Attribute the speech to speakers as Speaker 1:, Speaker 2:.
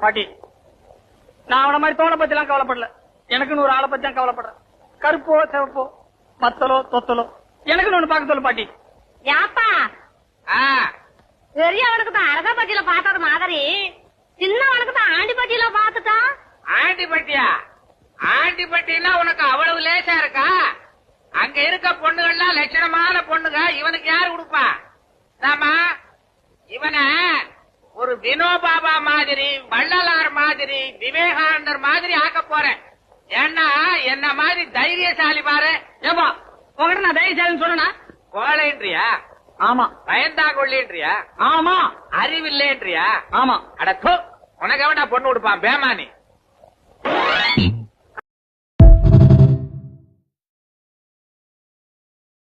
Speaker 1: பாட்டி, நான் அவன மாதிரி தோணை பத்தி எல்லாம் கவலைப்படல. எனக்குன்னு ஒரு ஆளை பத்தி தான் கவலைப்படுறேன். கருப்போ சிவப்போ மத்தலோ தொத்தலோ எனக்குன்னு ஒண்ணு பார்க்க சொல்லு பாட்டி.
Speaker 2: யாப்பா பெரியவனுக்கு தான் அரசப்பட்டியில பார்த்தது மாதிரி சின்னவனுக்கு தான் ஆண்டிப்பட்டியில பாத்துட்டான்.
Speaker 3: ஆண்டிப்பட்டியா? ஆண்டிப்பட்டினா உனக்கு அவ்வளவு லேசா இருக்கா? அங்க இருக்க பொண்ணுகள்லாம் லட்சணமான பொண்ணுங்க. இவனுக்கு யாரு கொடுப்பா? நாம இவன ஒரு வினோபாபா மாதிரி, வள்ளலார் மாதிரி, விவேகானந்தர் மாதிரி ஆக்க போறேன். ஏன்னா என்ன மாதிரி தைரியசாலி பாரு.
Speaker 1: ஏப்பா உங்ககிட்ட நான் தைரியசாலின்னு சொன்னா
Speaker 3: கோழைன்றியா?
Speaker 1: ஆமா.
Speaker 3: பயந்தாங்கொள்ளின்றியா?
Speaker 1: ஆமா.
Speaker 3: அறிவில்லைன்றியா?
Speaker 1: ஆமா.
Speaker 3: அடக்கு உனக்கு எவனா பொண்ணு கொடுப்பான் பேமானி?